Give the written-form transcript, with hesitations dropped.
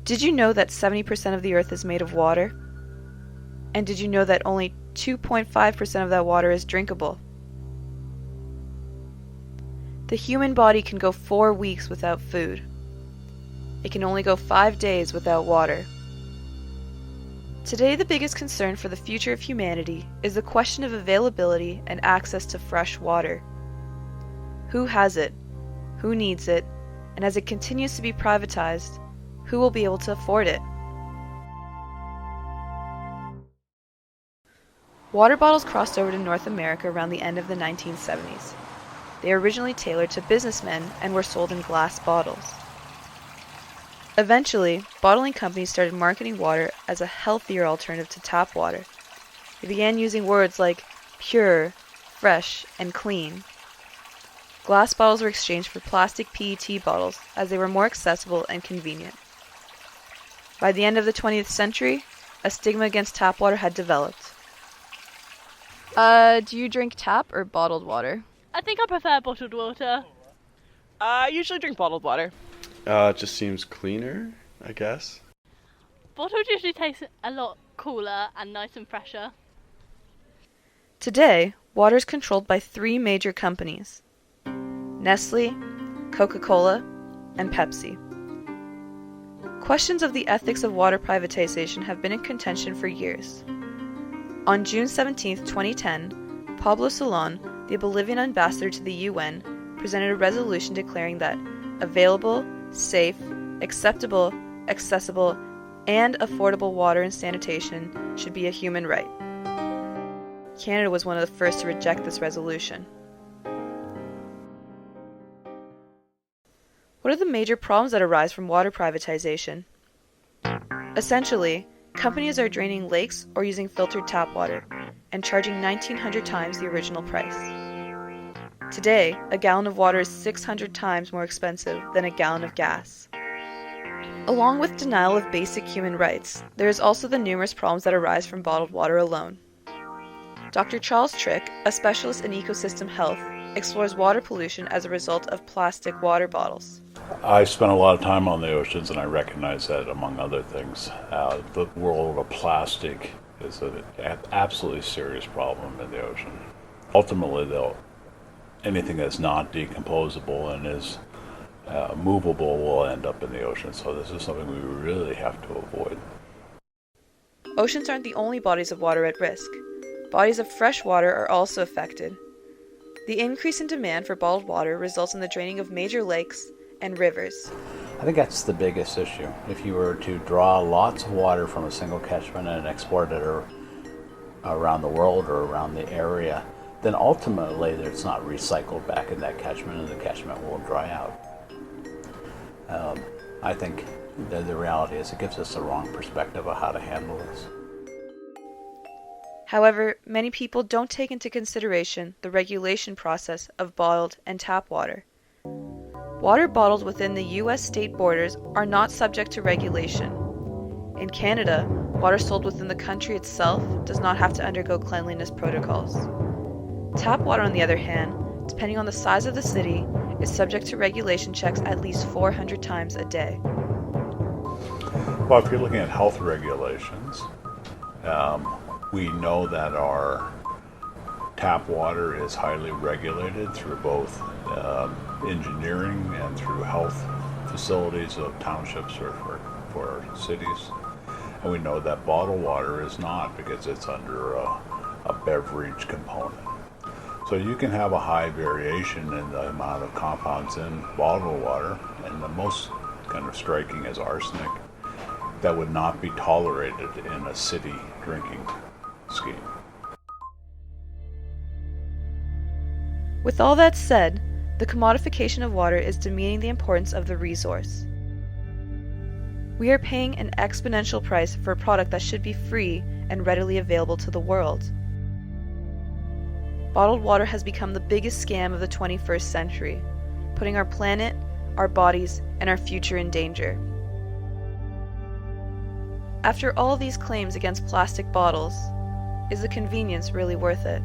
Did you know that 70% of the Earth is made of water? And did you know that only 2.5% of that water is drinkable? The human body can go 4 weeks without food. It can only go 5 days without water. Today, the biggest concern for the future of humanity is the question of availability and access to fresh water. Who has it? Who needs it? And as it continues to be privatized, who will be able to afford it? Water bottles crossed over to North America around the end of the 1970s. They were originally tailored to businessmen and were sold in glass bottles. Eventually, bottling companies started marketing water as a healthier alternative to tap water. They began using words like pure, fresh, and clean. Glass bottles were exchanged for plastic PET bottles as they were more accessible and convenient. By the end of the 20th century, a stigma against tap water had developed. Do you drink tap or bottled water? I think I prefer bottled water. I usually drink bottled water. It just seems cleaner, I guess. Bottled usually tastes a lot cooler and nice and fresher. Today, water is controlled by 3 major companies: Nestle, Coca-Cola, and Pepsi. Questions of the ethics of water privatization have been in contention for years. On June 17, 2010, Pablo Solon, the Bolivian ambassador to the UN, presented a resolution declaring that available, safe, acceptable, accessible, and affordable water and sanitation should be a human right. Canada was one of the first to reject this resolution. What are the major problems that arise from water privatization? Essentially, companies are draining lakes or using filtered tap water and charging 1,900 times the original price. Today, a gallon of water is 600 times more expensive than a gallon of gas. Along with denial of basic human rights, there is also the numerous problems that arise from bottled water alone. Dr. Charles Trick, a specialist in ecosystem health, explores water pollution as a result of plastic water bottles. I spent a lot of time on the oceans, and I recognize that, among other things, the world of plastic is an absolutely serious problem in the ocean. Ultimately, though, anything that's not decomposable and is movable will end up in the ocean, so this is something we really have to avoid. Oceans aren't the only bodies of water at risk. Bodies of fresh water are also affected. The increase in demand for bottled water results in the draining of major lakes and rivers. I think that's the biggest issue. If you were to draw lots of water from a single catchment and export it around the world or around the area, then ultimately it's not recycled back in that catchment and the catchment will dry out. I think the reality is it gives us the wrong perspective of how to handle this. However, many people don't take into consideration the regulation process of bottled and tap water. Water bottled within the U.S. state borders are not subject to regulation. In Canada, water sold within the country itself does not have to undergo cleanliness protocols. Tap water, on the other hand, depending on the size of the city, is subject to regulation checks at least 400 times a day. Well, if you're looking at health regulations, we know that our tap water is highly regulated through both engineering and through health facilities of townships or for cities. And we know that bottled water is not, because it's under a beverage component. So you can have a high variation in the amount of compounds in bottled water, and the most kind of striking is arsenic, that would not be tolerated in a city drinking scheme. With all that said, the commodification of water is demeaning the importance of the resource. We are paying an exponential price for a product that should be free and readily available to the world. Bottled water has become the biggest scam of the 21st century, putting our planet, our bodies, and our future in danger. After all these claims against plastic bottles, is the convenience really worth it?